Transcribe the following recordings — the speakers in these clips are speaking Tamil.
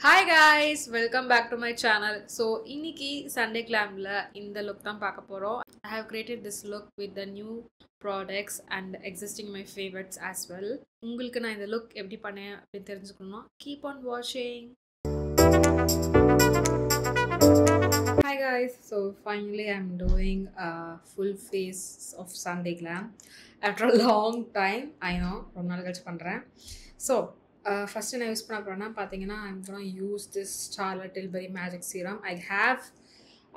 Hi guys, welcome back to my channel. So இன்னைக்கு Sunday Glamல இந்த look தான் பார்க்க போறோம். I have created this look with the new products and existing my favorites as well. உங்களுக்கு நான் இந்த look எப்படி பண்ணேன் அப்படி தெரிஞ்சுக்கணும்னா keep on watching. Hi guys, so finally I'm doing a full face of Sunday Glam after a long time. I know ரொம்ப நாள் கழிச்சு பண்றேன். So first நான் யூஸ் பண்ண போறேன்னா பாத்தீங்கன்னா I'm going to use this Charlotte Tilbury Magic Serum. I have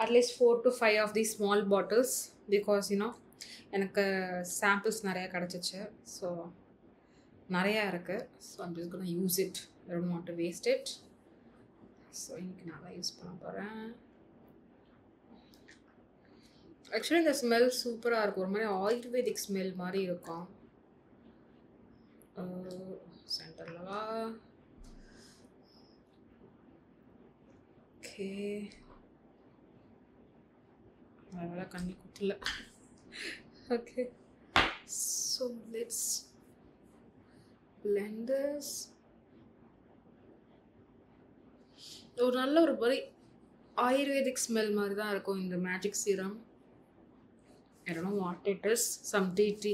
at least 4 to 5 of these small bottles because எனக்கு samples நிறைய கிடைச்சிச்சு. So நிறைய இருக்கு. So I'm just going to use it. I don't want to waste it. So இன்னைக்கு நான் அதை யூஸ் பண்ண போறேன். Actually the smell சூப்பரா இருக்கும். ஒரு மாதிரி ஆயுர்வேதிக் ஸ்மெல் மாதிரி இருக்கும். சென்டர்லவா ஓகே அதனால கண்ணி குத்தல okay so let's blend this. ஒரு நல்ல ஒரு மாதிரி ஆயுர்வேதிக் ஸ்மெல் மாதிரி தான் இருக்கும் இந்த magic serum. I don't know what it is. Some tea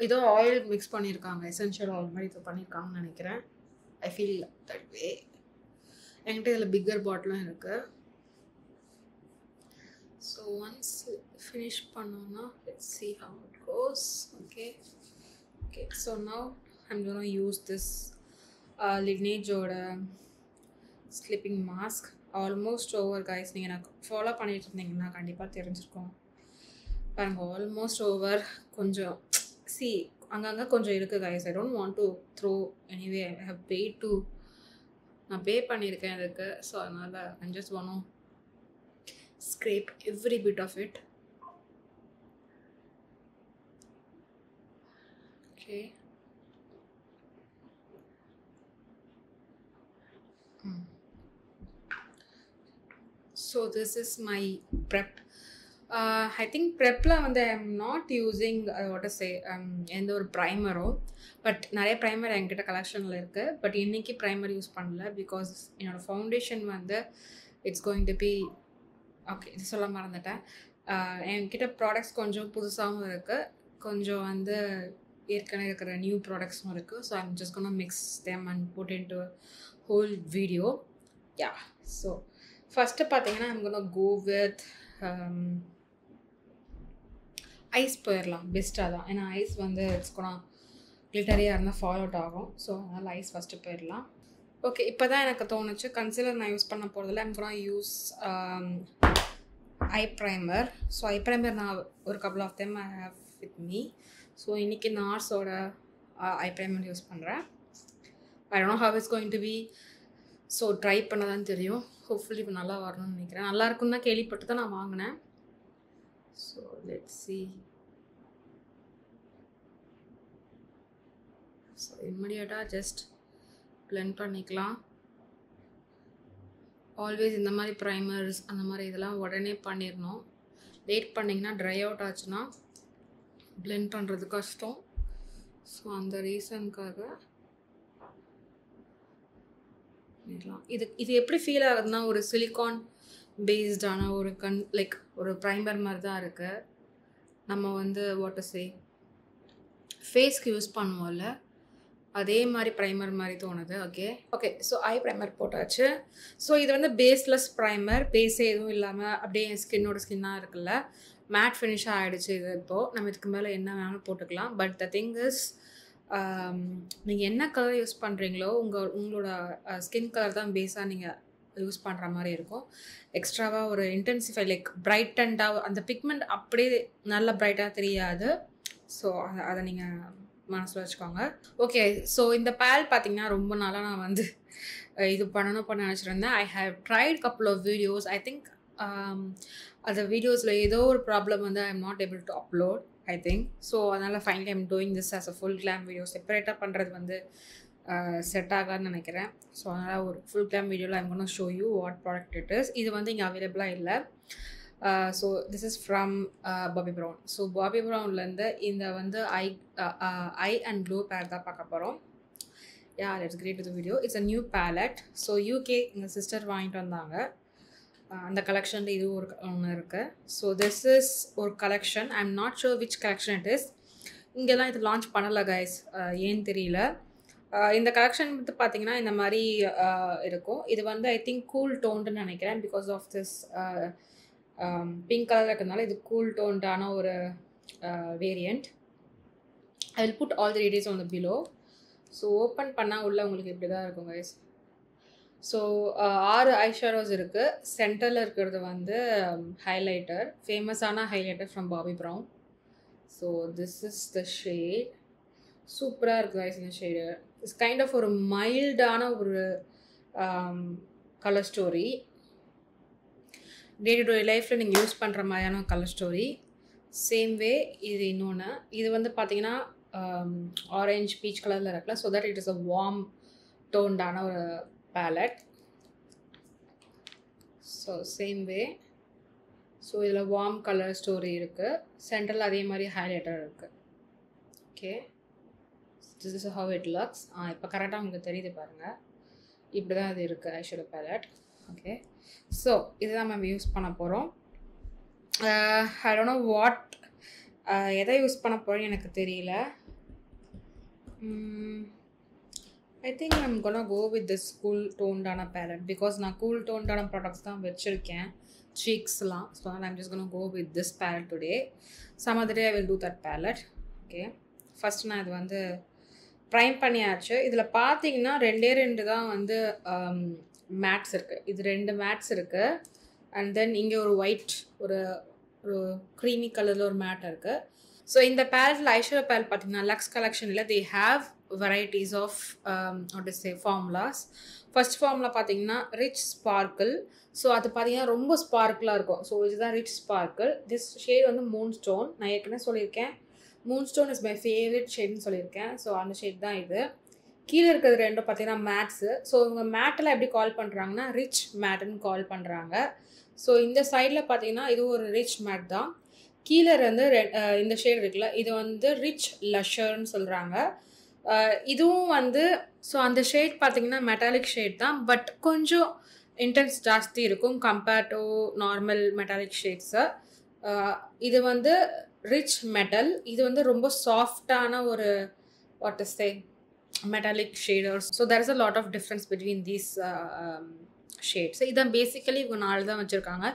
ஏதோ ஆயில் மிக்ஸ் பண்ணியிருக்காங்க, எசென்ஷியல் ஆயில் மாதிரி இது பண்ணியிருக்காங்கன்னு நினைக்கிறேன். I feel that way. என்கிட்ட இதில் பிக்கர் பாட்டிலும் இருக்குது. ஸோ ஒன்ஸ் ஃபினிஷ் பண்ணோன்னா let's see how it goes. Okay, so now I'm going to use this Lineageோட sleeping mask. Almost over guys. நீங்கள் எனக்கு ஃபாலோ பண்ணிட்டு இருந்தீங்கன்னா கண்டிப்பாக தெரிஞ்சிருக்கும். பாருங்க ஆல்மோஸ்ட் ஓவர். கொஞ்சம் அங்கங்கே கொஞ்சம் இருக்குது guys. I don't want to throw anyway. I have paid to நான் பே பண்ணியிருக்கேன் இதுக்கு. ஸோ அதனால் I just want to scrape every bit of it. Okay so this is my prep. I think prepல வந்து I am not using what to say எந்த ஒரு ப்ரைமரும். பட் நிறைய ப்ரைமர் என்கிட்ட கலெக்ஷனில் இருக்குது. பட் இன்றைக்கி ப்ரைமர் யூஸ் பண்ணல பிகாஸ் என்னோடய ஃபவுண்டேஷன் வந்து it's going to be okay இது சொல்ல மறந்துட்டேன். என்கிட்ட ப்ராடக்ட்ஸ் கொஞ்சம் புதுசாகவும் இருக்குது, கொஞ்சம் வந்து ஏற்கனவே இருக்கிற நியூ ப்ராடக்ட்ஸும் இருக்குது. So I'm just gonna mix them and put into whole video. Yeah so first பார்த்தீங்கன்னா I'm gonna go with eyes போயிடலாம். பெஸ்ட்டாக தான். ஏன்னா ஐஸ் வந்து இட்ஸ்கோனா கிளிட்டரியாக இருந்தால் ஃபால் அவுட் ஆகும். ஸோ அதனால் ஐஸ் ஃபஸ்ட்டு போயிடலாம். ஓகே இப்போ தான் எனக்கு தோணுச்சு கன்சீலர் நான் யூஸ் பண்ண போகிறதில்ல. I'm gonna use eye primer. So eye primer நான் ஒரு couple of them I have with me. So இன்றைக்கி நார்ஸோட ஐ ப்ரைமர் யூஸ் பண்ணுறேன். I don't know how it's going to be. So try பண்ண தான் தெரியும். ஹோப்ஃபுல்லி இப்போ நல்லா வரணும்னு நினைக்கிறேன். நல்லா இருக்குன்னு தான் கேள்விப்பட்டு தான் நான் வாங்கினேன். So let's see. ஸோ இம்மிடியட்டாக ஜஸ்ட் blend பண்ணிக்கலாம். ஆல்வேஸ் இந்த மாதிரி ப்ரைமர்ஸ் அந்த மாதிரி இதெல்லாம் உடனே பண்ணிடணும். லேட் பண்ணிங்கன்னா ட்ரை அவுட் ஆச்சுன்னா blend பண்ணுறது கஷ்டம். ஸோ அந்த ரீசனுக்காக இது எப்படி ஃபீல் ஆகுதுன்னா ஒரு சிலிக்கான் பேஸ்டான ஒரு லைக் ஒரு ப்ரைமர் மாதிரி தான் இருக்குது. நம்ம வந்து வாட் டு சே ஃபேஸ்க்கு யூஸ் பண்ணுவோம்ல அதே மாதிரி ப்ரைமர் மாதிரி தோணுது. ஓகே ஸோ ஐ ப்ரைமர் போட்டாச்சு. ஸோ இது வந்து பேஸ்லெஸ் ப்ரைமர், பேஸே எதுவும் இல்லாமல் அப்படியே ஸ்கின்னோட ஸ்கின்னாக இருக்குல்ல, மேட் ஃபினிஷாக ஆகிடுச்சு. இது இப்போது நம்ம இதுக்கு மேலே என்ன வேணாலும் போட்டுக்கலாம். பட் த திங் இஸ் நீங்கள் என்ன கலர் யூஸ் பண்ணுறீங்களோ உங்களோட ஸ்கின் கலர் தான் பேஸாக நீங்கள் யூஸ் பண்ணுற மாதிரி இருக்கும். எக்ஸ்ட்ராவாக ஒரு இன்டென்சிஃபை லைக் பிரைட்டண்டாக அந்த பிக்மெண்ட் அப்படியே நல்ல பிரைட்டாக தெரியாது. ஸோ அதை நீங்கள் மனசில் வச்சுக்கோங்க. ஓகே ஸோ இந்த பேல் பார்த்தீங்கன்னா ரொம்ப நாளாக நான் வந்து இது பண்ண நினச்சிருந்தேன். I have tried couple of videos. I think அந்த வீடியோஸில் ஏதோ ஒரு ப்ராப்ளம் வந்து I am not able to upload I think. So அதனால் finally I'm doing this as a full glam video. செப்பரேட்டாக பண்ணுறது வந்து செட் ஆகான்னு நினைக்கிறேன். ஸோ அதனால் ஒரு ஃபுல் கிளாம் வீடியோவில் I'm gonna show you what product it is. இது வந்து இங்கே அவைலபிளாக இல்லை. So this is from Bobbi Brown. So Bobbi Brownலேருந்து இந்த வந்து ஐ அண்ட் க்ளோ பேர் தான் பார்க்க போகிறோம். Yeah, let's get to the video. It's a new palette. So UK எங்கள் சிஸ்டர் வாங்கிட்டு வந்தாங்க. அந்த கலெக்ஷனில் இது ஒன்று இருக்குது. ஸோ திஸ் இஸ் ஒரு collection. I am not sure which collection it is. இங்கெல்லாம் இது லான்ச் பண்ணலை கைஸ், ஏன்னு தெரியல. இந்த கலெக்ஷன் வந்து பார்த்தீங்கன்னா இந்த மாதிரி இருக்கும். இது வந்து ஐ திங்க் கூல் டோன்டுன்னு நினைக்கிறேன். Because of this pink colour இருக்கிறதுனால இது கூல் டோன்டான ஒரு variant. I will put all the details on the below. So open பண்ணால் உள்ள உங்களுக்கு இப்படி தான் இருக்கும் கைஸ். ஸோ 6 ஐஷேடோஸ் இருக்குது. சென்டரில் இருக்கிறது வந்து ஹைலைட்டர், ஃபேமஸான highlighter from Bobby brown. So this is the shade. சூப்பராக இருக்குது கைஸ் இந்த ஷேடு. இட்ஸ் கைண்ட் ஆஃப் ஒரு மைல்டான ஒரு colour story. Day to day லைஃப்பில் நீங்கள் யூஸ் பண்ணுற மாதிரியான கலர் ஸ்டோரி. சேம் வே இது இன்னொன்று. இது வந்து பார்த்தீங்கன்னா ஆரஞ்ச் பீச் கலரில் இருக்குல்ல. So that it is a warm டோன்டான ஒரு palette. So same way. So இதில் வார்ம் கலர் ஸ்டோரி இருக்குது. சென்டரில் அதே மாதிரி ஹைலைட்டர் இருக்குது. Okay, this is how it looks. இப்போ கரெக்டாக உங்களுக்கு தெரியுது பாருங்கள். இப்படி தான் இது இருக்குது ஐஷேடோ பேலட். ஓகே, ஸோ இதுதான் நம்ம யூஸ் பண்ண போகிறோம். ஐ டோன்ட் நோ வாட், எதை யூஸ் பண்ண போகிறேன்னு எனக்கு தெரியல. I think I'm gonna go with this cool டோன்டான பேலட். பிகாஸ் நான் கூல் டோன்டான ப்ராடக்ட்ஸ் தான் வச்சுருக்கேன், சீக்ஸ்லாம். So I'm just gonna go with this palette today. Some other day I will do that palette. Okay, first நான் இது வந்து ப்ரைம் பண்ணியாச்சு. இதில் பார்த்தீங்கன்னா 2 தான் வந்து மேட்ஸ் இருக்குது. இது 2 மேட்ஸ் இருக்குது. அண்ட் தென் இங்கே ஒரு ஒயிட் ஒரு க்ரீமி கலரில் ஒரு மேட் இருக்குது. ஸோ இந்த பேலட்டில் ஐஷேடோ பேலட் பார்த்தீங்கன்னா லக்ஸ் கலெக்ஷனில் they have varieties of what is formulas. First formula பார்த்தீங்கன்னா ரிச் ஸ்பார்க்கிள். ஸோ அது பார்த்தீங்கன்னா ரொம்ப ஸ்பார்க்கிளாக இருக்கும். ஸோ இதுதான் ரிச் ஸ்பார்க்கிள். திஸ் ஷேட் வந்து மூன் ஸ்டோன். நான் ஏற்கனவே சொல்லியிருக்கேன், moonstone is my favourite ஷேட்னு சொல்லியிருக்கேன். ஸோ அந்த ஷேட் தான் இது. கீழே இருக்கிறது 2 பார்த்தீங்கன்னா மேட்ஸு. ஸோ இவங்க மேட்டெல்லாம் எப்படி கால் பண்ணுறாங்கன்னா ரிச் மேட்டுன்னு கால் பண்ணுறாங்க. ஸோ இந்த சைடில் பார்த்தீங்கன்னா இது ஒரு ரிச் மேட் தான். கீழே இருந்து இந்த ஷேட் இருக்குல்ல, இது வந்து ரிச் லஷர்ன்னு சொல்கிறாங்க. இதுவும் வந்து ஸோ அந்த ஷேட் பார்த்தீங்கன்னா மெட்டாலிக் ஷேட் தான், பட் கொஞ்சம் இன்டென்ஸ் ஜாஸ்தி இருக்கும் கம்பேர்ட் டு நார்மல் மெட்டாலிக் ஷேட்ஸை. இது வந்து ரிச் மெட்டல். இது வந்து ரொம்ப சாஃப்டான ஒரு what is say metallic shaders. So there is a lot of difference between these shades. இதான் பேசிக்கலி இவங்க 4 தான் வச்சுருக்காங்க.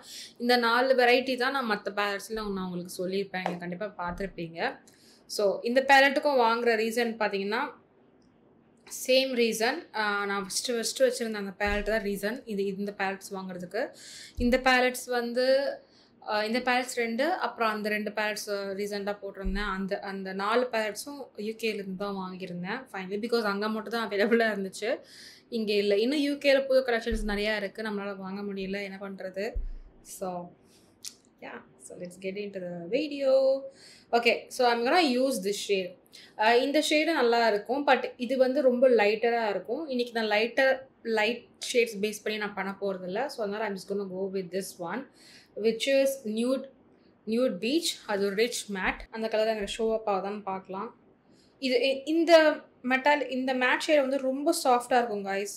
இந்த 4 வெரைட்டி தான் நான் மற்ற பேலட்ஸில் நான் உங்களுக்கு சொல்லியிருப்பேன், நீங்கள் கண்டிப்பாக பார்த்துருப்பீங்க. ஸோ இந்த பேலட்டுக்கும் வாங்குகிற ரீசன் பார்த்தீங்கன்னா சேம் ரீசன். நான் ஃபஸ்ட்டு வச்சுருந்த அந்த பேலட் தான் ரீசன் இந்த பேலட்ஸ் வாங்குறதுக்கு. இந்த பேலட்ஸ் வந்து இந்த பேலட்ஸ் 2, அப்புறம் அந்த 2 பேலட்ஸ் ரீசெண்டாக போட்டிருந்தேன். அந்த 4 பேலட்ஸும் யூகேலேருந்து தான் வாங்கியிருந்தேன் ஃபைனலி. பிகாஸ் அங்கே மட்டும் தான் அவைலபிளாக இருந்துச்சு, இங்கே இல்லை. இன்னும் யூகேல புது கலெக்ஷன்ஸ் நிறையா இருக்குது, நம்மளால் வாங்க முடியல, என்ன பண்ணுறது. So yeah, so let's get into the video. Okay, so I'm gonna use this shade. இந்த ஷேடு நல்லா இருக்கும், பட் இது வந்து ரொம்ப லைட்டராக இருக்கும். இன்றைக்கி நான் லைட் ஷேட்ஸ் பேஸ் பண்ணி நான் பண்ண போகிறதில்ல. ஸோ அதனால் I'm just gonna go with this one which is nude beach. அது ஒரு ரிச் மேட். அந்த கலர் அங்கே ஷோ அப் ஆகுதான்னு பார்க்கலாம். இந்த மேட் ஷேட் வந்து ரொம்ப சாஃப்டாக இருக்கும் கைஸ்.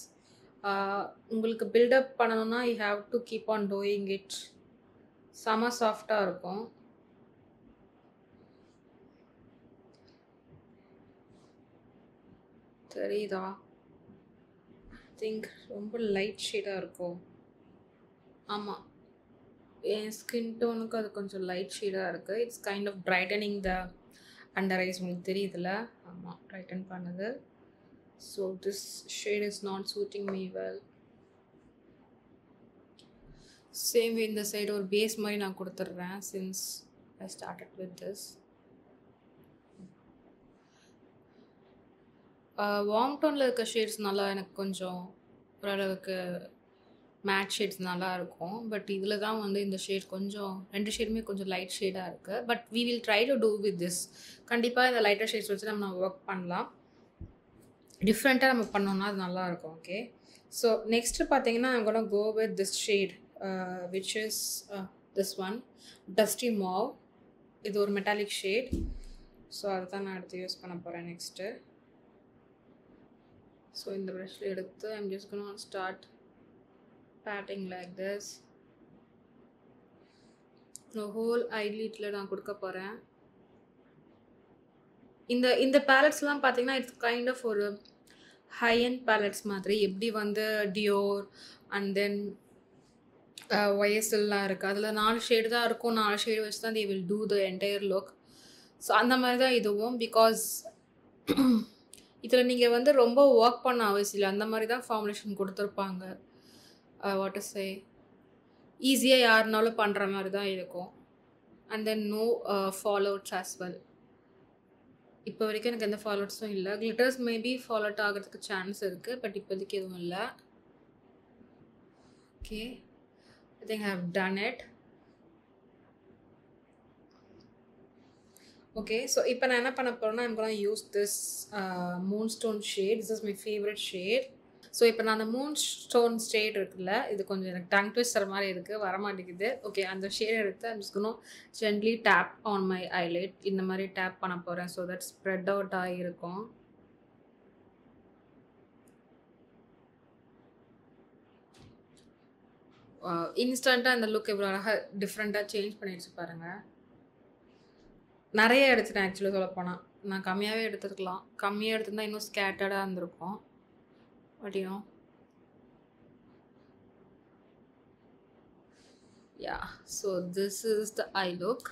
உங்களுக்கு பில்டப் பண்ணணும்னா you have to keep on doing it. செம சாஃப்டாக இருக்கும். தெரியுதா? திங்க் ரொம்ப லைட் ஷேடாக இருக்கும். ஆமாம், என் ஸ்கின் டோனுக்கு அது கொஞ்சம் லைட் ஷேடாக இருக்குது. It's kind of brightening the under eyes. உங்களுக்கு தெரியுதுல்ல? ஆமாம், பிரைட்டன் பண்ணுது. So this shade is not suiting me well. Same இந்த சைடு ஒரு பேஸ் மாதிரி நான் கொடுத்துட்றேன் since I started with this. Warm டோனில் இருக்க ஷேட்ஸ் நல்லா எனக்கு கொஞ்சம் ஓரளவுக்கு மேட் ஷேட்ஸ் நல்லா இருக்கும். பட் இதில் தான் வந்து இந்த ஷேட் கொஞ்சம் 2 ஷேடுமே கொஞ்சம் லைட் ஷேடாக இருக்குது. But we will try to do with this. கண்டிப்பாக இந்த லைட்டர் ஷேட்ஸ் வச்சு நம்ம ஒர்க் பண்ணலாம். டிஃப்ரெண்ட்டாக நம்ம பண்ணோம்னா அது நல்லாயிருக்கும். ஓகே, ஸோ நெக்ஸ்ட்டு பார்த்தீங்கன்னா I'm gonna go with this shade which is this one dusty mauve. இது ஒரு மெட்டாலிக் ஷேட். ஸோ அதை தான் நான் எடுத்து யூஸ் பண்ண போகிறேன் நெக்ஸ்ட்டு. ஸோ இந்த ப்ரஷ்ல எடுத்து I'm just gonna start patting like this. Whole ஐலிட்ல நான் கொடுக்க போகிறேன். இந்த பேலட்ஸ்லாம் பார்த்தீங்கன்னா இட்ஸ் கைண்ட் ஆஃப் ஒரு ஹை அண்ட் பேலட்ஸ் மாதிரி. எப்படி வந்து டியோர் அண்ட் தென் ஒய்எஸ்எல்லாம் இருக்குது. அதில் 4 ஷேடு தான் இருக்கும். 4 ஷேடு வச்சு தான் they will do the entire look. So அந்த மாதிரி தான் இதுவும். பிகாஸ் இதில் நீங்கள் வந்து ரொம்ப ஒர்க் பண்ண அவசியம் இல்லை. அந்த மாதிரி தான் ஃபார்முலேஷன் கொடுத்துருப்பாங்க. வாட் டு சே, ஈஸியாக யாருனாலும் பண்ணுற மாதிரி தான் இருக்கும். And then no fallouts as well. இப்போ வரைக்கும் எனக்கு எந்த ஃபால் அவுட்ஸும் இல்லை. கிளிட்டர்ஸ் மேபி ஃபால் அவுட் ஆகிறதுக்கு சான்ஸ் இருக்குது, பட் இப்போதைக்கு எதுவும் இல்லை. Okay, I think I have done it. Okay, so இப்போ நான் என்ன பண்ண போகிறேன்னா I'm gonna use this moonstone shade. This is my favorite shade. So இப்போ நான் அந்த moonstone shade இருக்குல்ல, இது கொஞ்சம் எனக்கு டங் ட்விஸ்டர் மாதிரி இருக்குது, வரமாட்டேங்குது. ஓகே, அந்த ஷேட் எடுத்து I'm just gonna gently tap on my eyelid. இந்த மாதிரி டேப் பண்ண போகிறேன். ஸோ தட் ஸ்ப்ரெட் அவுட் ஆகிருக்கும். இன்ஸ்டண்ட்டாக இந்த லுக் எவ்வளோ அழகாக டிஃப்ரெண்ட்டாக சேஞ்ச் பண்ணிடுச்சு பாருங்கள். நிறைய எடுத்துட்டேன் ஆக்சுவலாக சொல்லப்போனால். நான் கம்மியாகவே எடுத்துருக்கலாம். கம்மியாக எடுத்துருந்தா இன்னும் ஸ்கேட்டர்டாக இருந்திருக்கும். But you know, yeah, so this is the eye look.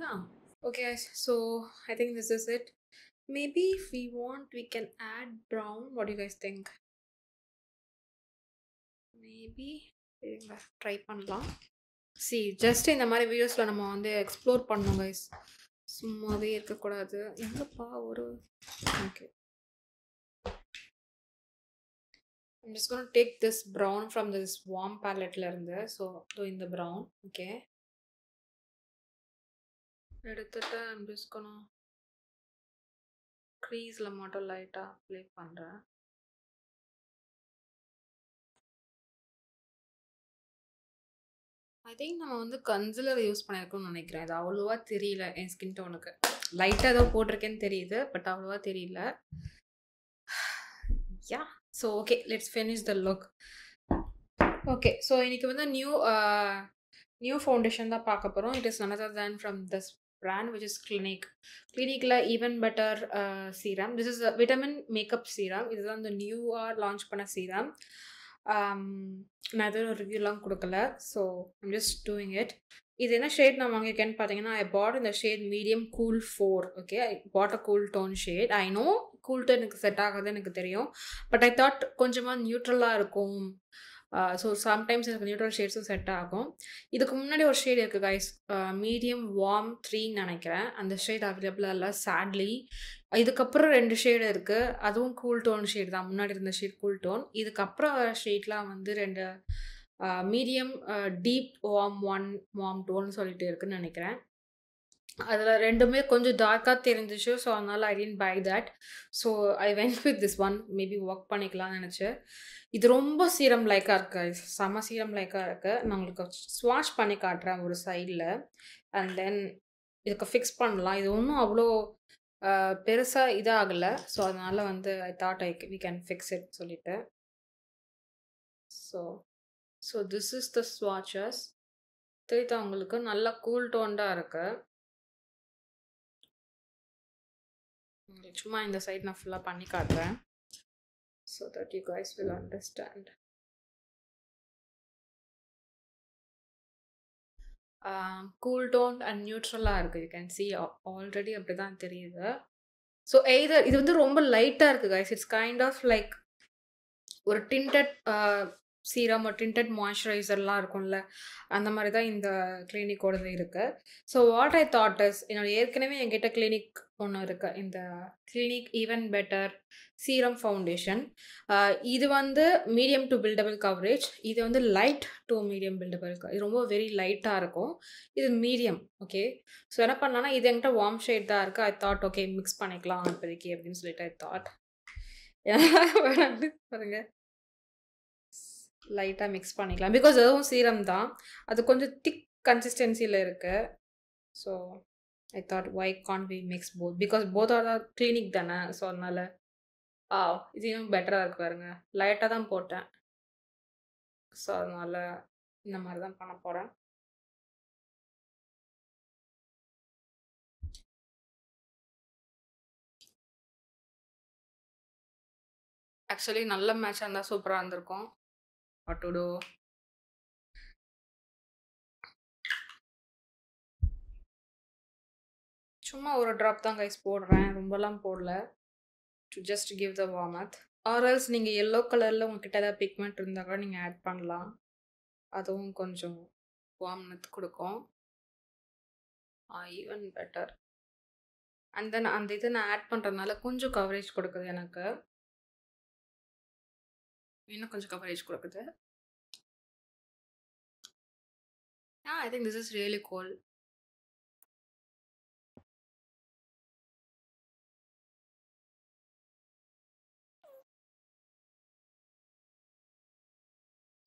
Yeah, okay, so I think this is it. Maybe if we want we can add brown. what do you guys think? Maybe try பண்ணலாம். சி, ஜஸ்ட் இந்த மாதிரி வீடியோஸில் நம்ம வந்து எக்ஸ்ப்ளோர் பண்ணோம் கைஸ், சும்மாவே இருக்கக்கூடாது. எங்கப்பா ஒரு okay, I'm just going to take this brown from this warm palette இருந்து. ஸோ இந்த brown. ஓகே, எடுத்துட்டு I'm just going to க்ரீஸில் மட்டும் லைட்டாக அப்ளை பண்ணுறேன். ஐ திங்க் நம்ம வந்து கன்சிலர் யூஸ் பண்ணியிருக்கோம்னு நினைக்கிறேன். அது அவ்வளோவா தெரியல என் ஸ்கின் டோனுக்கு. லைட்டாக ஏதோ போட்டிருக்கேன்னு தெரியுது, பட் அவ்வளோவா தெரியல. Yeah, so okay, let's finish the look. Okay, so இன்னைக்கு வந்து நியூ ஃபவுண்டேஷன் தான் பார்க்க போகிறோம். It is another than from this brand which is Clinique even better serum. This is a vitamin makeup serum. இதுதான் இந்த நியூவாக லான்ச் பண்ண சீரம். நான் எதுவும் ரிவ்யூலாம் கொடுக்கல. So I'm just doing it. இது என்ன ஷேட் நான் வாங்கியிருக்கேன்னு பார்த்தீங்கன்னா, ஐ பாட் இந்த shade medium cool 4. Okay, I bought a cool tone shade. I know cool tone எனக்கு செட் ஆகாது, எனக்கு தெரியும். பட் ஐ தாட் கொஞ்சமாக நியூட்ரலாக இருக்கும். ஸோ சம்டைம்ஸ் எனக்கு நியூட்ரல் ஷேட்ஸும் செட் ஆகும். இதுக்கு முன்னாடி ஒரு ஷேட் இருக்குது கைஸ், மீடியம் வார்ம் 3ன்னு நினைக்கிறேன். அந்த ஷேட் அவைலபிளாக இல்லை சேட்லி. இதுக்கப்புறம் 2 ஷேடு இருக்குது, அதுவும் கூல் டோன் ஷேட் தான். முன்னாடி இருந்த ஷேட் கூல் டோன். இதுக்கப்புறம் ஷேட்லாம் வந்து 2 மீடியம் டீப் வார்ம் 1 வார்ம் 2ன்னு சொல்லிட்டு இருக்குன்னு நினைக்கிறேன். அதில் 2மே கொஞ்சம் டார்க்காக தெரிஞ்சிச்சு. ஸோ அதனால் I didn't buy that. So I went with this one. Maybe work பண்ணிக்கலாம்னு நினச்சேன். இது ரொம்ப சீரம் லைக்காக இருக்குது, செம சீரம் லைக்காக இருக்குது. நான் உங்களுக்கு ஸ்வாஷ் பண்ணி காட்டுறேன் ஒரு சைடில். அண்ட் தென் இதுக்கு ஃபிக்ஸ் பண்ணலாம். இது ஒன்றும் அவ்வளோ பெருசாக இதாகலை. ஸோ அதனால் வந்து I thought we can fix it சொல்லிட்டு. So this is the swatches. தெரியுதா உங்களுக்கு? நல்லா கூல் டோன்டாக இருக்குது. சும்மா இந்த சைட் நான் ஃபுல்லாக பண்ணி காட்டுறேன். so that you guys will understand. Cool tone and neutral இருக்கு. you can see already அப்படி தான் தெரியுது. ஸோ either இது வந்து ரொம்ப லைட்டாக இருக்குது guys. it's kind of like ஒரு tinted சீரம், ஒரு டிண்டட் மாய்ஸ்சரைசர்லாம் இருக்கும்ல, அந்த மாதிரி தான் இந்த கிளினிக்கோடது இருக்குது. So what I thought is, என்னோட ஏற்கனவே என்கிட்ட கிளினிக் ஒன்று இருக்குது, இந்த clinic even better serum foundation. இது வந்து மீடியம் டு பில்டபிள் கவரேஜ். இது வந்து லைட் டு மீடியம் பில்டபிள். இது ரொம்ப வெரி லைட்டாக இருக்கும். இது மீடியம். ஓகே, ஸோ என்ன பண்ணலான்னா, இது என்கிட்ட வார்ம் ஷேட் தான் இருக்குது. ஐ தாட் ஓகே மிக்ஸ் பண்ணிக்கலாம் இப்போதைக்கு அப்படின்னு சொல்லிட்டு ஐ தாட் பாருங்க, லைட்டாக மிக்ஸ் பண்ணிக்கலாம். பிகாஸ் அதுவும் சீரம் தான், அது கொஞ்சம் திக் கன்சிஸ்டன்சியில் இருக்குது. So I thought why can't we mix both? Because both are the clinic தானே. ஸோ அதனால இது இன்னும் பெட்டராக இருக்கு பாருங்க. லைட்டாக தான் போட்டேன். ஸோ அதனால இந்த மாதிரி தான் பண்ண போகிறேன். ஆக்சுவலி நல்ல மேட்சாக இருந்தால் சூப்பராக இருந்திருக்கும். What to do? சும்மா ஒரு ட்ராப் தான் கைஸ் போடுறேன், ரொம்பலாம் போடல. To just give the warmth. ஆர்எல்ஸ் நீங்கள் எல்லோ கலரில் உங்ககிட்ட ஏதாவது பிக்மெண்ட் இருந்தால் கூட நீங்கள் ஆட் பண்ணலாம். அதுவும் கொஞ்சம் வார்ம்னஸ் கொடுக்கும். Even better. அண்ட் தென் அந்த இதை நான் ஆட் பண்ணுறதுனால கொஞ்சம் கவரேஜ் கொடுக்குது எனக்கு. இன்னும் கொஞ்சம் கவரேஜ் கொடுக்குது. I think this is really cool.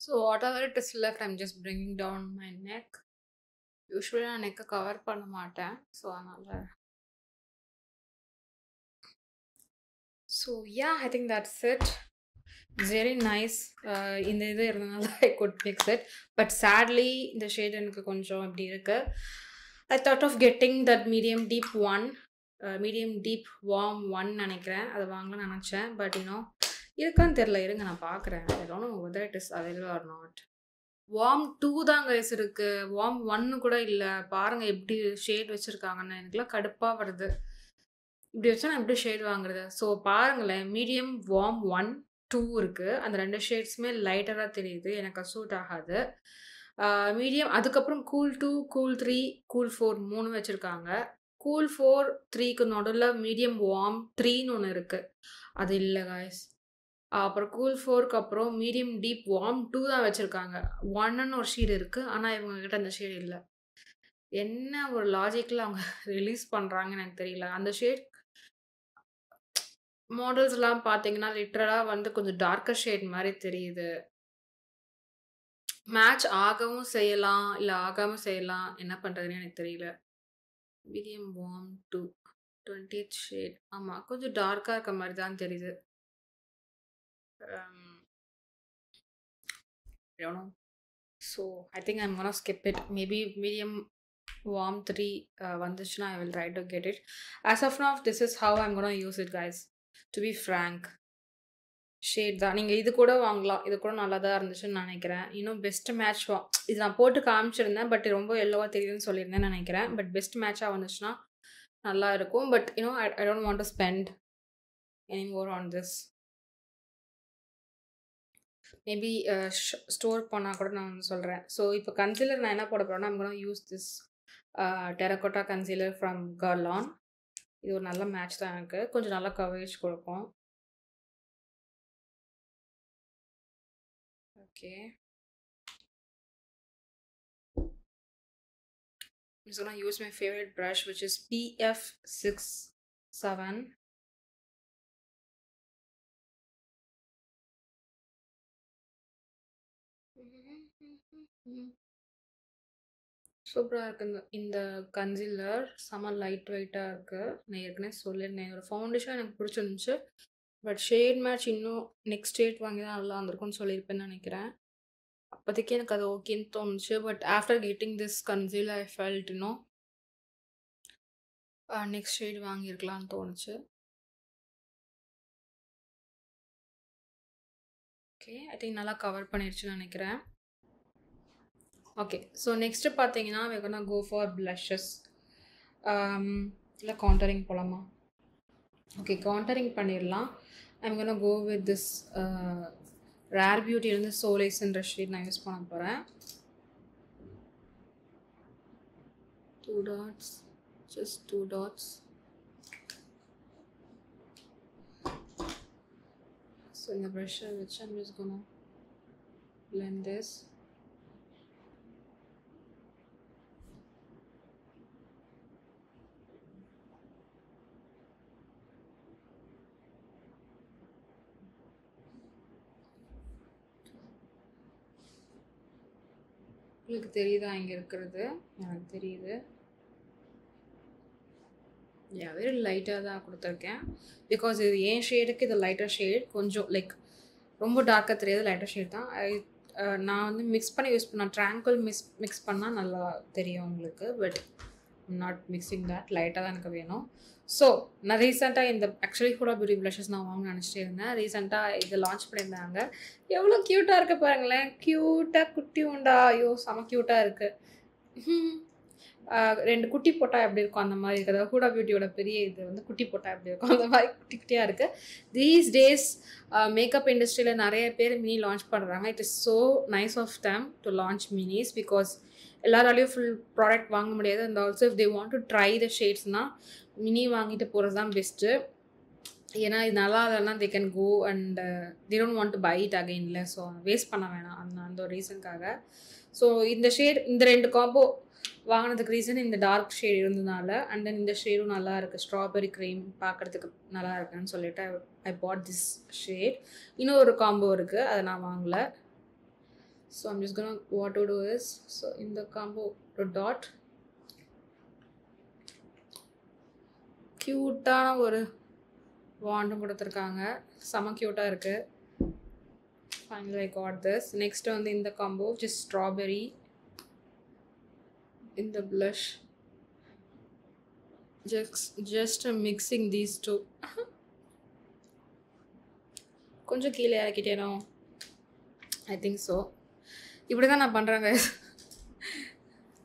So whatever it is left, I'm just bringing down my neck. Usually நான் நெக்கை கவர் பண்ண மாட்டேன். ஸோ அதனால் I think that's it. Very nice. இந்த இது இருந்தனால I could mix it. But sadly இந்த ஷேட் எனக்கு கொஞ்சம் இப்படி இருக்கு. I thought of getting that medium deep one. Medium deep warm one நினைக்கிறேன். அது வாங்கலாம்னு நினச்சேன். But இருக்கான்னு தெரில, இருங்க நான் பார்க்குறேன். I don't know whether it is available or not. Warm 2 தான் கைஸ் இருக்கு. வார்ம் 1 கூட இல்லை. பாருங்க எப்படி ஷேட் வச்சுருக்காங்கன்னு. எனக்குலாம் கடுப்பாக வருது. இப்படி வச்சா நான் எப்படி ஷேட் வாங்குறது? ஸோ பாருங்களேன், மீடியம் வார்ம் 1 2 இருக்குது. அந்த 2 ஷேட்ஸுமே லைட்டராக தெரியுது. எனக்கு சூட் ஆகாது. மீடியம், அதுக்கப்புறம் கூல் 2, கூல் 3, கூல் 4 3 வச்சுருக்காங்க. கூல் 4 3க்கு நடுவில் மீடியம் வார்ம் 3ன்னு ஒன்று இருக்குது. அது இல்லை காய்ஸ். அப்புறம் கூல் 4க்கு அப்புறம் மீடியம் டீப் வார்ம் 2 தான் வச்சுருக்காங்க. 1ன்னு ஒரு ஷேட் இருக்குது, ஆனால் இவங்ககிட்ட அந்த ஷேட் இல்லை. என்ன ஒரு லாஜிக்கில் அவங்க ரிலீஸ் பண்ணுறாங்கன்னு எனக்கு தெரியல. அந்த ஷேட் மாடல்ஸ்லாம் பார்த்தீங்கன்னா லிட்டரலாக கொஞ்சம் டார்க்கர் ஷேட் மாதிரி தெரியுது. மேட்ச் ஆகவும் செய்யலாம், இல்லை ஆகாமல் செய்யலாம். என்ன பண்ணுறதுன்னு எனக்கு தெரியல. Medium warm 2 20th shade. ஆமாம், கொஞ்சம் டார்க்காக இருக்க மாதிரி தான் தெரியுது. So I think I'm gonna skip it. Maybe medium warm 3 வந்துச்சுன்னா I will try to get it. As of now this is how I'm gonna use it guys. To be frank, shade தான். நீங்கள் இது கூட வாங்கலாம். இது கூட நல்லா தான் இருந்துச்சுன்னு நினைக்கிறேன். இன்னும் பெஸ்ட் மேட்ச் இது நான் போட்டு காமிச்சிருந்தேன், பட் ரொம்ப எல்லோவாக தெரியுதுன்னு சொல்லியிருந்தேன்னு நினைக்கிறேன். பட் பெஸ்ட் மேட்சாக வந்துச்சுன்னா நல்லா இருக்கும். But I don't want to spend any more on this. Maybe store பண்ணால் கூட நான் சொல்கிறேன். ஸோ இப்போ கன்சீலர் நான் என்ன போட போகிறேன்னா, I'm gonna use this terracotta concealer from Guerlain. இது ஒரு நல்ல மேட்ச் தான். எனக்கு கொஞ்சம் நல்லா கவரேஜ் கொடுக்கும். Okay, I'm just gonna use my favorite brush, which is PF67. சூப்பராக இருக்குது இந்த கன்சீலர். செம்ம லைட் வெயிட்டாக இருக்குது. நான் ஏற்கனவே சொல்லியிருந்தேன், ஒரு ஃபவுண்டேஷன் எனக்கு பிடிச்சிருந்துச்சு. பட் ஷேட் மேட்ச் இன்னும் நெக்ஸ்ட் ஷேட் வாங்கி தான் நல்லா இருந்திருக்கும்னு சொல்லியிருப்பேன்னு நினைக்கிறேன். அப்போதைக்கு எனக்கு அது ஓகேன்னு தோணுச்சு. But after getting this concealer I felt next shade வாங்கியிருக்கலாம்னு தோணுச்சு. ஓகே, ஐ திங்க் நல்லா கவர் பண்ணிடுச்சுன்னு நினைக்கிறேன். ஓகே, ஸோ நெக்ஸ்ட்டு பார்த்தீங்கன்னா we're gonna go for blushes. இல்லை காண்டரிங் போகலாமா? ஓகே, காண்டரிங் பண்ணிடலாம். I'm gonna go with this Rare Beauty சோலேஸ்ன்ற ஷேட் நான் யூஸ் பண்ண போகிறேன். 2 dots, just 2 dots. ஸோ இந்த ப்ரஷ்ஷை வச்சு I'm just gonna blend this. உங்களுக்கு தெரியுதா இங்கே இருக்கிறது? எனக்கு தெரியுது. வெரி லைட்டாக தான் கொடுத்துருக்கேன். பிகாஸ் இது என் ஷேடுக்கு இது லைட்டர் ஷேட். கொஞ்சம் லைக் ரொம்ப டார்க்காக தெரியாது, லைட்டர் ஷேட் தான். நான் வந்து மிக்ஸ் பண்ணி யூஸ் பண்ணேன். ட்ராங்கிள் மிக்ஸ் பண்ணால் நல்லா தெரியும் உங்களுக்கு. But not mixing that. லைட்டாக தான் எனக்கு வேணும். ஸோ நான் ரீசெண்டாக இந்த ஆக்சுவலி ஹூடா பியூட்டி ப்ளஷஸ் நான் வாங்கணும்னு நினச்சிட்டே இருந்தேன். ரீசெண்டாக இதை லான்ச் பண்ணியிருந்தாங்க. எவ்வளோ க்யூட்டாக இருக்குது பாருங்களேன். க்யூட்டாக குட்டி உண்டா. ஐயோ செம க்யூட்டாக இருக்குது. 2 குட்டி போட்டால் எப்படி இருக்கும் அந்த மாதிரி இருக்குது. அதாவது ஹூடா பியூட்டியோட பெரிய இது வந்து குட்டி போட்டால் எப்படி இருக்கும் அந்த மாதிரி குட்டி குட்டியாக இருக்குது. தீஸ் டேஸ் மேக்கப் இண்டஸ்ட்ரியில் நிறைய பேர் மினி லான்ச் பண்ணுறாங்க. It is so nice of them to launch minis. Because எல்லாராலையும் ஃபுல் ப்ராடக்ட் வாங்க முடியாது. And also if they want to try the ஷேட்ஸ்னால் மினி வாங்கிட்டு போகிறது தான் பெஸ்ட்டு. ஏன்னா இது நல்லா இல்லைன்னா they can go and they don't want to buy it அகெயின்ல. ஸோ வேஸ்ட் பண்ண வேணாம் அந்த ஒரு ரீசனுக்காக. ஸோ இந்த ஷேட் இந்த 2 காம்போ வாங்கினதுக்கு ரீசன் இந்த டார்க் ஷேட் இருந்ததுனால. அண்ட் தென் இந்த ஷேடும் நல்லா இருக்குது. ஸ்ட்ராபெரி க்ரீம் பார்க்குறதுக்கு நல்லா இருக்குன்னு சொல்லிட்டு ஐ பாட் திஸ் ஷேட். இன்னும் ஒரு காம்போ இருக்குது, அதை நான் வாங்கலை. So I'm just gonna what to do is, so இந்த காம்போ ஒரு டாட் க்யூட்டான ஒரு வாண்டும் கொடுத்துருக்காங்க. செம க்யூட்டாக இருக்குது. Finally I got this. Next வந்து இந்த combo just strawberry. In the blush, just mixing these two. கொஞ்சம் கீழே இறக்கிட்டேனோ, ஐ திங்க் ஸோ. இப்படி தான் நான் பண்ணுறேங்க,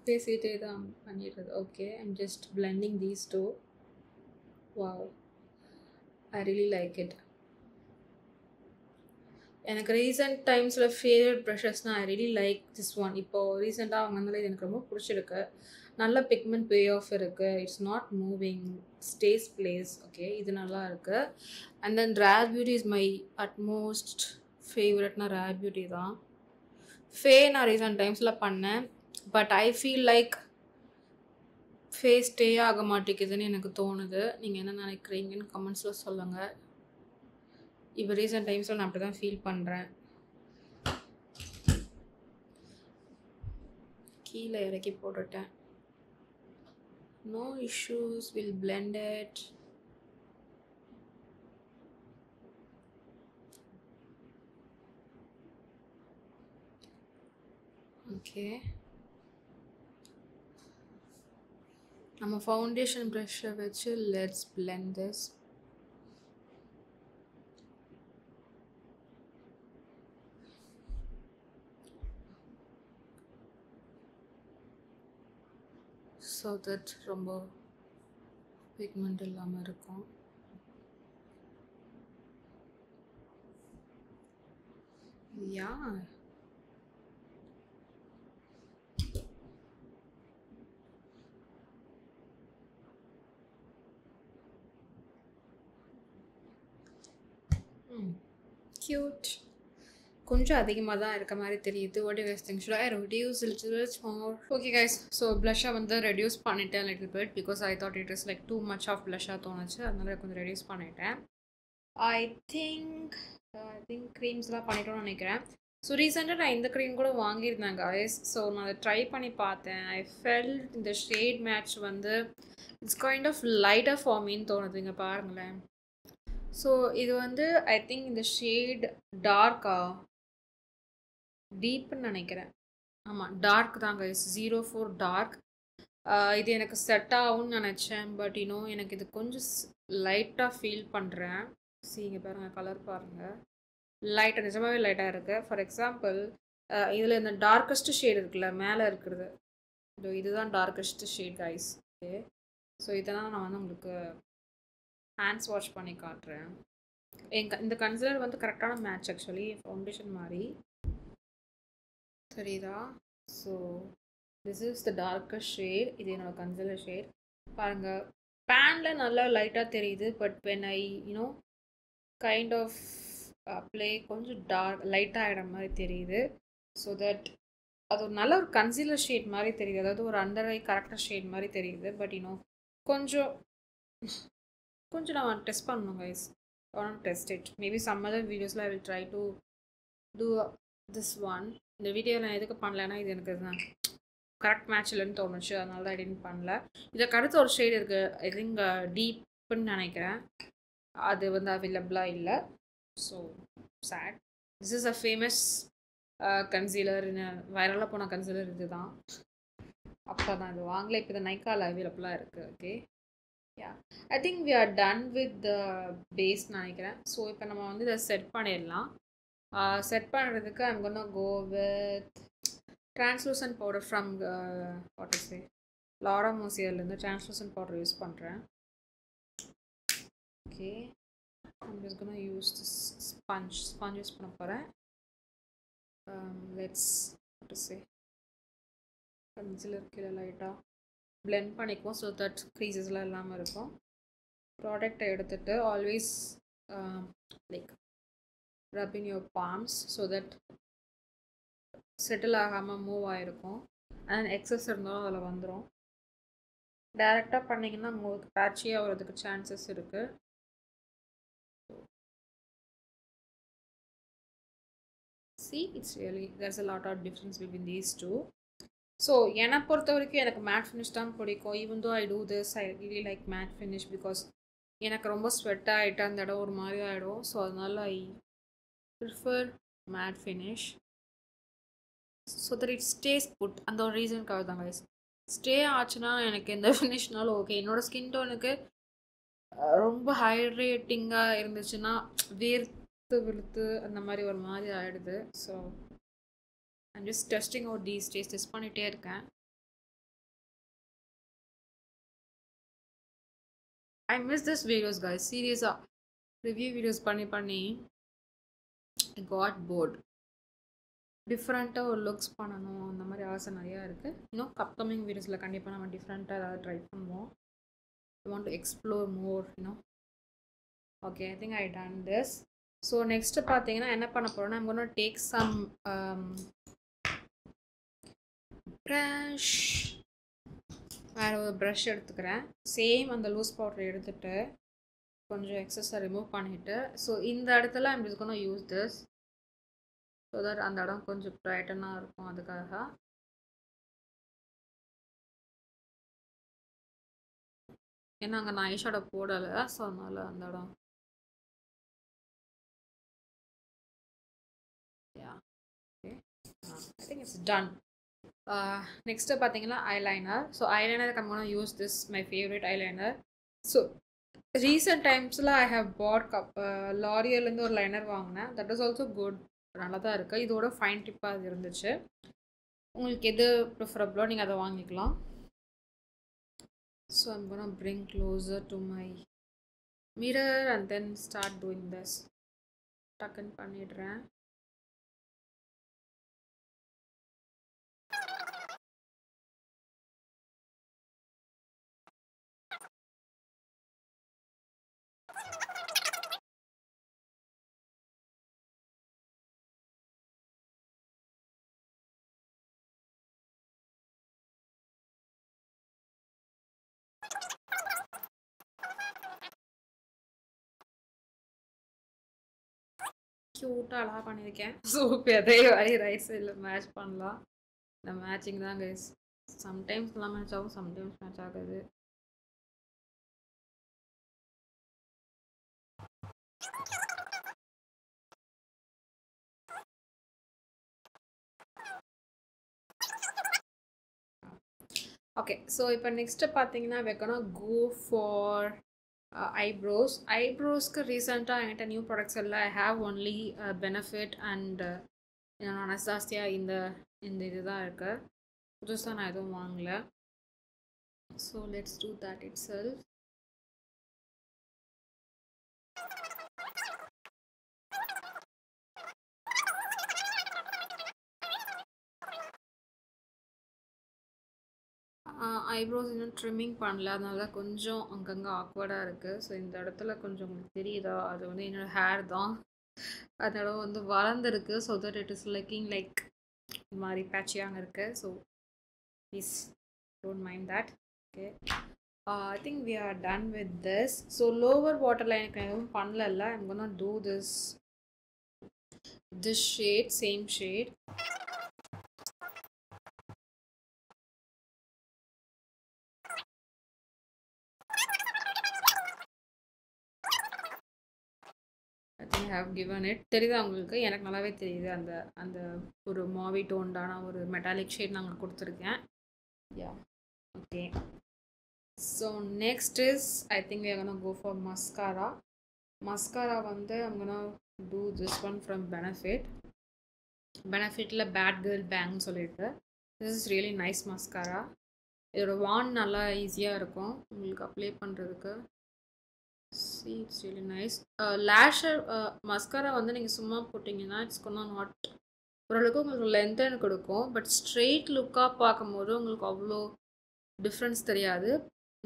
பேசிகிட்டே தான் பண்ணிடுறது. Okay, I'm just blending these two. Wow, I really like it. எனக்கு ரீசெண்ட் டைம்ஸில் ஃபேவரட் ப்ரஷஸ்னால் I really like this one. இப்போது ரீசெண்டாக வாங்கினதுல இது எனக்கு ரொம்ப பிடிச்சிருக்கு. நல்ல பிக்மெண்ட் பே ஆஃப் இருக்குது. It's not moving, stays place. Okay, இது நல்லா இருக்குது. And then Rare Beauty is my utmost ஃபேவரட்னா ரேர் பியூட்டி தான். ஃபே நான் ரீசெண்ட் டைம்ஸில் பண்ணேன். But I feel like face stay ஆக மாட்டேங்குதுன்னு எனக்கு தோணுது. நீங்கள் என்ன நினைக்கிறீங்கன்னு கமெண்ட்ஸில் சொல்லுங்கள். இப்போ ரீசெண்ட் டைம்ஸில் நான் அப்படி தான் ஃபீல் பண்ணுறேன். கீழே இறக்கி போட்டுட்டேன். No issues, will blend it. Okay, நம்ம ஃபவுண்டேஷன் ப்ரஷ்ஷை வச்சு let's blend this. So that ரொம்ப பிக்மெண்ட் இல்லாமல் இருக்கும். Yeah, cute. கொஞ்சம் அதிகமாக தான் இருக்க மாதிரி தெரியுது. What you guys think? Should I reduce little bit more? Okay guys, so ப்ளஷ்ஷை வந்து ரெடியூஸ் பண்ணிட்டேன் little bit. Because I thought it is like too much of ப்ளஷ்ஷாக தோணுச்சு. அதனால கொஞ்சம் ரெடியூஸ் பண்ணிட்டேன். ஐ திங்க் க்ரீம்ஸ்லாம் பண்ணிட்டோன்னு நினைக்கிறேன். ஸோ ரீசெண்டாக நான் இந்த க்ரீம் கூட வாங்கியிருந்தேன் கைஸ். ஸோ நான் அதை ட்ரை பண்ணி பார்த்தேன். ஐ ஃபெல்ட் இந்த ஷேட் மேட்ச் வந்து இட்ஸ் கைண்ட் ஆஃப் லைட்டாக ஃபார் மீன்னு தோணுது. இங்கே பாருங்களேன். ஸோ இது வந்து ஐ திங்க் இந்த ஷேட் டார்க்கா டீப்னு நினைக்கிறேன். ஆமாம், டார்க் தான் கைஸ். 04 டார்க். இது எனக்கு செட் ஆகும்னு நினச்சேன். பட் இன்னும் எனக்கு இது கொஞ்சம் லைட்டாக ஃபீல் பண்ணுறேன். இங்கே பாருங்கள், கலர் பாருங்கள், லைட்டாக நிஜமாகவே லைட்டாக இருக்குது. ஃபார் எக்ஸாம்பிள் இதில் இந்த டார்க்கஸ்ட் ஷேட் இருக்குல்ல மேலே இருக்கிறது, இதுதான் darkest shade guys. Okay, so இதெல்லாம் நான் வந்து உங்களுக்கு ஹேண்ட்ஸ் வாஷ் பண்ணி காட்டுறேன். இந்த கன்சிலர் வந்து கரெக்டான மேட்ச் ஆக்சுவலி ஃபவுண்டேஷன் மாதிரி தெரியுதா? So this is the darkest shade. இது என்னோடய கன்சிலர் ஷேட். பாருங்கள், பேனில் நல்லா லைட்டாக தெரியுது. But when I you know kind of play கொஞ்சம் லைட்டாக ஆகிட மாதிரி தெரியுது. ஸோ தட் அது ஒரு நல்ல ஒரு கன்சீலர் ஷேட் மாதிரி தெரியுது. அதாவது ஒரு அண்டர் ஐ கரெக்டாக ஷேட் மாதிரி தெரியுது. பட் இன்னும் கொஞ்சம் நான் டெஸ்ட் பண்ணணும் guys. I want to test it. Maybe some other videos I will try to do this one. இந்த வீடியோ நான் எதுக்கு பண்ணலைன்னா இது எனக்கு கரெக்ட் மேட்ச் இல்லைன்னு தோணுச்சு, அதனால தான் எடிட் பண்ணல. இதுக்கு அடுத்து ஒரு ஷேட் இருக்குது, ஐ திங்க் டீப்னு நினைக்கிறேன், அது வந்து அவைலபிளாக இல்லை. So sad. This is a famous concealer, வைரலாக போன கன்சீலர் இது தான். அப்போ தான் இது வாங்கல, இப்போ இது நைக்காவில் அவைலபிளாக இருக்குது. Okay, yeah, I think we are done with the base நினைக்கிறேன். ஸோ இப்போ நம்ம வந்து இதை செட் பண்ணிடலாம். செட் பண்ணுறதுக்கு I'm gonna go with translucent powder from what to say, Laura Mercierலேருந்து translucent powder யூஸ் பண்ணுறேன். Okay, I'm just gonna use this sponge use பண்ண போகிறேன். let's what to say, concealer கீழே லைட்டாக blend பண்ணிக்குவோம் ஸோ தட் க்ரீசஸ்லாம் இல்லாமல் இருக்கும். ப்ராடக்டை எடுத்துகிட்டு always like rub in your palms so that settle ஆகாமல் மூவ் ஆகிருக்கும். அண்ட் எக்ஸஸ் இருந்தாலும் அதில் வந்துடும். டைரெக்டாக பண்ணிங்கன்னா உங்களுக்கு பேட்சியாக வரதுக்கு சான்சஸ் இருக்குது. see, it's really, there's a lot of difference between these two. So என்னை பொறுத்த வரைக்கும் எனக்கு மேட் ஃபினிஷ் தான் பிடிக்கும். Even though I do this, I really like matte finish because எனக்கு ரொம்ப ஸ்வெட் ஆகிட்டு அந்த இடம் ஒரு மாதிரி ஆகிடும். ஸோ அதனால I prefer matte finish so that it stays put. அந்த ஒரு ரீசனுக்காக தான் கைஸ். ஸ்டே ஆச்சுன்னா எனக்கு எந்த ஃபினிஷ்னாலும் ஓகே. என்னோடய ஸ்கின் டோனுக்கு ரொம்ப ஹைட்ரேட்டிங்காக இருந்துச்சுன்னா வேர்த்து விழுத்து அந்த மாதிரி ஒரு மாதிரி ஆகிடுது. So I'm just testing out these days, test பண்ணிகிட்டே இருக்கேன். I miss this videos guys, சீரியஸாக ரிவ்யூ வீடியோஸ் பண்ணி காட் போர்ட். டிஃப்ரெண்ட்டாக ஒரு லுக்ஸ் பண்ணணும், அந்த மாதிரி ஆசை நிறையா இருக்குது. இன்னும் அப்கமிங் வீடியோஸில் கண்டிப்பாக நம்ம டிஃப்ரெண்ட்டாக ஏதாவது ட்ரை பண்ணுவோம். I want to explore more okay, I think I done this. So next பார்த்தீங்கன்னா என்ன பண்ண போகிறோன்னா, I'm gonna take some brush. வேறு ஒரு ப்ரஷ் எடுத்துக்கிறேன். சேம் அந்த லூஸ் பவுடர் எடுத்துகிட்டு கொஞ்சம் எக்ஸஸை ரிமூவ் பண்ணிவிட்டு, ஸோ இந்த இடத்துல I'm just gonna use this so that அந்த இடம் கொஞ்சம் ப்ரைட்டனாக இருக்கும். அதுக்காக ஏன்னா அங்கே நான் ஐஷேடோ போடலை, ஸோ அதனால் அந்த இடம் okay, I think it's done. Next பார்த்தீங்கன்னா eyeliner. So eyeliner I'm gonna use this my favourite eyeliner. So recent டைம்ஸில் ஐ ஹவ் பாட் லாரியல்லேருந்து ஒரு லைனர் வாங்கினேன். தட் இஸ் ஆல்சோ குட், நல்லா தான் இருக்குது. இதோட ஃபைன் டிப்பாக அது இருந்துச்சு. உங்களுக்கு எது ப்ரிஃபரபிளோ நீங்கள் அதை வாங்கிக்கலாம். So I'm gonna bring closer to my mirror and then start doing this. டக்குன்னு பண்ணிடுறேன். க்யூட்டாக அழகாக பண்ணியிருக்கேன். ஸோ இப்போ அதே மாதிரி ரைட் சைடில் மேட்ச் பண்ணலாம். இந்த மேட்சிங் தான் கைஸ். சம்டைம்ஸ் நல்லா மேட்ச் ஆகும், சம்டைம்ஸ் மேட்ச் ஆகாது. ஓகே, ஸோ இப்போ நெக்ஸ்ட்டு பார்த்தீங்கன்னா வைக்கணும் கோ ஃபார் ஐப்ரோஸ். ஐப்ரோஸ்க்கு ரீசெண்டாக என்கிட்ட நியூ ப்ராடக்ட்ஸ் இல்லை. I have only benefit and ஜாஸ்தியாக இந்த இது தான் இருக்குது. புதுசாக நான் எதுவும் வாங்கலை. So let's do that it self. Eyebrows இன்னும் ட்ரிம்மிங் பண்ணல, அதனால கொஞ்சம் அங்கங்கே ஆக்வர்டாக இருக்குது. ஸோ இந்த இடத்துல கொஞ்சம் உங்களுக்கு தெரியுதா, அது வந்து என்னோடய ஹேர் தான். அதோட வந்து வளர்ந்துருக்கு. So that it is looking like இந்த மாதிரி பேட்சியாக இருக்குது. So please don't mind that. Okay, I think we are done with this. So lower வாட்டரில் எனக்கு எதுவும் பண்ணல. I'm gonna do this shade, same shade. Have given it. தெரியுதா உங்களுக்கு? எனக்கு நல்லாவே தெரியுது. அந்த அந்த ஒரு மாவி டோன்டான ஒரு மெட்டாலிக் ஷேட் நாங்கள் கொடுத்துருக்கேன். Yeah, okay. So next is I think we are gonna go for mascara. Mascara வந்து I'm gonna do this one from Benefitல பேட் கேர்ள் பேங்க்னு சொல்லிட்டு. This is really nice mascara. இதோட வான் நல்லா ஈஸியாக இருக்கும் உங்களுக்கு அப்ளை பண்ணுறதுக்கு. see it's really nice. lasher mascara வந்து நீங்கள் சும்மா போட்டிங்கன்னா இட்ஸ் gonna not ஓரளவுக்கு உங்களுக்கு லென்த்தன் கொடுக்கும். பட் ஸ்ட்ரெயிட் லுக்காக பார்க்கும்போது உங்களுக்கு அவ்வளோ டிஃப்ரென்ஸ் தெரியாது.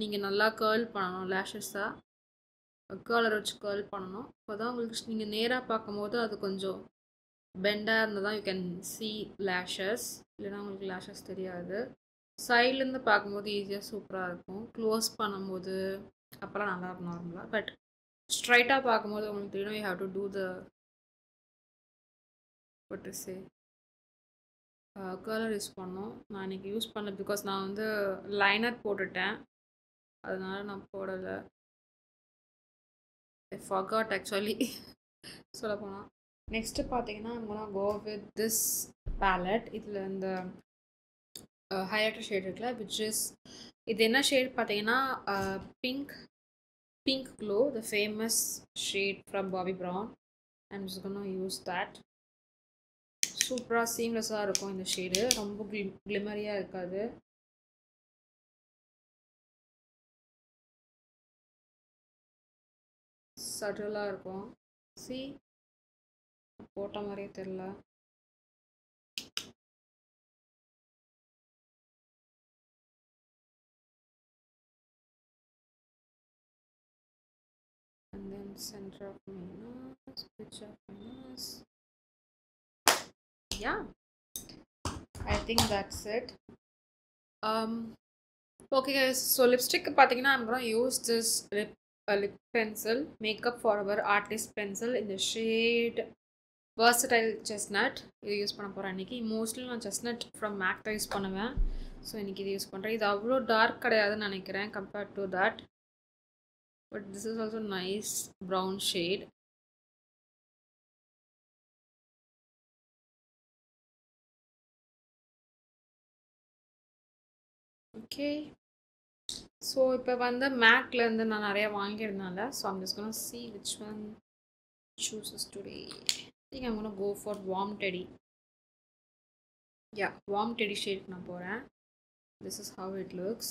நீங்கள் நல்லா கேர்ள் பண்ணணும், லேஷஸாக கேர்ளர் வச்சு கேர்ள் பண்ணணும். அப்போ தான் உங்களுக்கு நீங்கள் நேராக பார்க்கும்போது அது கொஞ்சம் பெண்டாக இருந்தால் தான் யூ கேன் see லேஷஸ். இல்லைன்னா உங்களுக்கு லேஷஸ் தெரியாது. சைட்லேருந்து பார்க்கும்போது ஈஸியாக சூப்பராக இருக்கும். க்ளோஸ் பண்ணும்போது அப்போல்லாம் நல்லா இருக்கும் நார்மலாக. பட் ஸ்ட்ரைட்டாக பார்க்கும்போது உங்களுக்கு தெரியும் you have to do the what to say colour use பண்ணோம். நான் இன்றைக்கி யூஸ் பண்ணல பிகாஸ் நான் வந்து லைனர் போட்டுட்டேன், அதனால நான் போடலை. ஐ forgot ஆக்சுவலி சொல்ல போனால். நெக்ஸ்ட்டு பார்த்தீங்கன்னா I'm gonna go with this palette. இதில் இந்த ஹைலைட்டர் ஷேட் இருக்குல்ல, விச் இஸ் இது என்ன ஷேட் பார்த்தீங்கன்னா pink glow, the famous shade from Bobbi Brown. I'm just gonna use that. சூப்பராக சீம்லெஸ்ஸாக இருக்கும் இந்த ஷேடு. ரொம்ப கிளிமரியாக இருக்காது. சட்டிலாக இருக்கும். சி போட்ட மாதிரியே தெரில. And then center of my nose, pitch of my nose. Yeah, I think that's it. Okay guys, so lipstick பார்த்தீங்கன்னா I'm gonna use this lip pencil, Makeup Forever Artist Pencil in the shade Versatile Chestnut. இது யூஸ் பண்ண போகிறேன் இன்றைக்கி. மோஸ்ட்லி நான் chestnut from MAC தான் யூஸ் பண்ணுவேன். ஸோ இன்றைக்கி இது யூஸ் பண்ணுறேன். இது அவ்வளோ டார்க் கிடையாதுன்னு நினைக்கிறேன் compared to that. But this is also nice brown shade. Okay. So இப்போ வந்து மேக்லேருந்து நான் நிறையா வாங்கியிருந்தனால so I'm just gonna see which one chooses today. I think I'm gonna go for Warm Teddy. Yeah, Warm Teddy shade நான் போகிறேன். This is how it looks.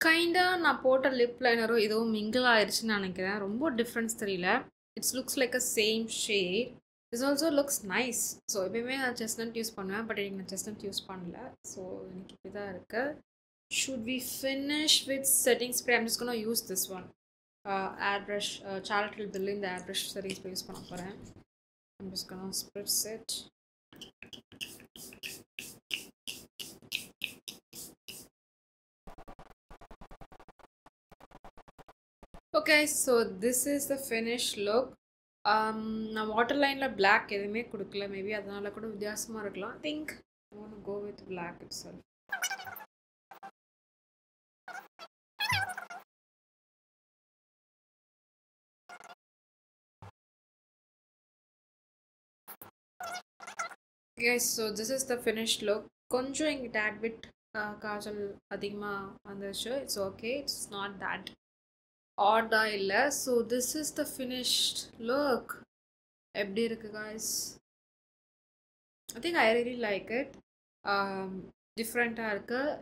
கைண்டாக நான் போட்ட லிப் லைனரும் இதுவும் மிங்கிள் ஆயிடுச்சுன்னு நினைக்கிறேன். ரொம்ப டிஃப்ரென்ஸ் தெரியல. It's looks like a same shade. This also looks nice. So எப்பயுமே நான் செஸ்னட் யூஸ் பண்ணுவேன், பட் எனக்கு நான் செஸ்னட் யூஸ் பண்ணல. ஸோ எனக்கு இப்படி தான் இருக்குது. Should we finish with setting spray? I'm just gonna use this one airbrush. சார்லட்டில் பில்லு இந்த airbrush setting spray use பண்ண போகிறேன். I'm just gonna spritz it. Okay, so this is the finish look. நான் வாட்டர் லைனில் பிளாக் எதுவுமே கொடுக்கல. மேபி அதனால கூட வித்தியாசமாக இருக்கலாம். Think I want to go with black itself. Okay, so this is the finish look. கொஞ்சம் இங்கே டேட் பிட் காஜல் அதிகமாக வந்துருச்சு. It's okay, it's not that ஆடா இல்லை. So this is the finished look. எப்படி இருக்கு guys? I think I really like it. டிஃப்ரெண்ட்டாக இருக்குது.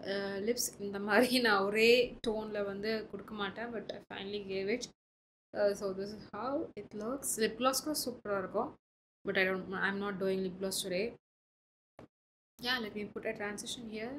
லிப்ஸ் இந்த மாதிரி நான் ஒரே டோனில் வந்து கொடுக்க மாட்டேன், but I finally gave it. So this is how it looks. Lip gloss கூட சூப்பராக இருக்கும், but I'm not doing lip gloss today. Yeah, let me put a transition here.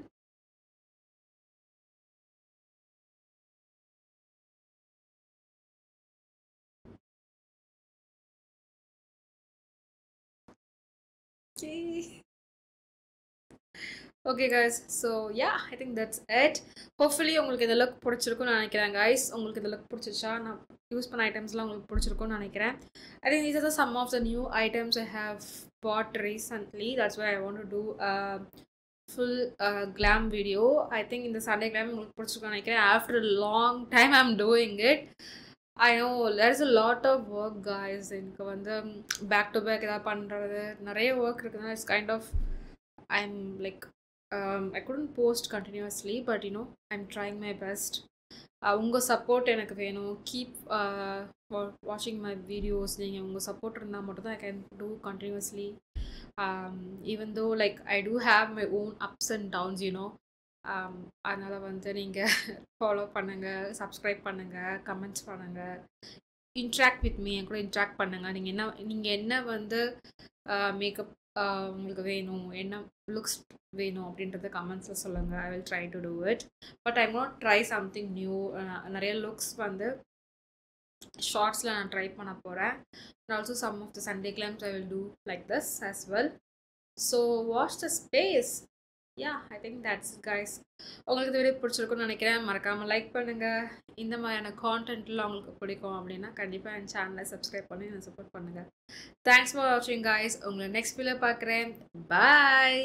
Okay guys, so yeah, I think that's it. Hopefully உங்களுக்கு இந்த லுக் பிடிச்சிருக்கும்னு நினைக்கிறேன் guys. உங்களுக்கு இந்த லுக் பிடிச்சிச்சா? நான் யூஸ் பண்ண ஐட்டம்ஸ்லாம் உங்களுக்கு பிடிச்சிருக்கும்னு நினைக்கிறேன். I think these are some of the new items I have bought recently. That's why I want to do full glam video. I think in the Sunday glam உங்களுக்கு பிடிச்சிருக்கும் நினைக்கிறேன். After a long time I'm doing it. I know there's a lot of work guys. எனக்கு வந்து back to back ஏதாவது பண்றது நிறைய work இருக்குதுன்னா it's kind of I'm like I couldn't post continuously but you know I'm trying my best. உங்கள் சப்போர்ட் எனக்கு வேணும். கீப் வாட்சிங் மை வீடியோஸ். நீங்கள் உங்கள் சப்போர்ட் இருந்தால் மட்டும்தான் I can do continuously. Even though like I do have my own ups and downs you know. அதனால் வந்து நீங்கள் ஃபாலோ பண்ணுங்கள், சப்ஸ்கிரைப் பண்ணுங்கள், கமெண்ட்ஸ் பண்ணுங்கள், இன்ட்ராக்ட் வித் மீ. என் கூட இன்ட்ராக்ட் பண்ணுங்கள். நீங்கள் என்ன வந்து மேக்கப் உங்களுக்கு வேணும், என்ன லுக்ஸ் வேணும் அப்படின்றத கமெண்ட்ஸில் சொல்லுங்கள். I will try to do it. But I not try something new. நிறைய லுக்ஸ் வந்து ஷார்ட்ஸில் நான் ட்ரை பண்ண போகிறேன். And also some of the Sunday glams I will do like this as well. So watch the space. Yeah I think that's it guys. உங்களுக்கு இந்த வீடியோ பிடிச்சிருக்குன்னு நினைக்கிறேன். மறக்காமல் லைக் பண்ணுங்கள். இந்த மாதிரியான கான்டென்ட்லாம் உங்களுக்கு பிடிக்கும் அப்படின்னா கண்டிப்பாக என் சேனலை சப்ஸ்கிரைப் பண்ணி என்னை சப்போர்ட் பண்ணுங்கள். தேங்க்ஸ் ஃபார் வாட்சிங் கைஸ். உங்களை நெக்ஸ்ட் வீடியோ பார்க்குறேன். பாய்.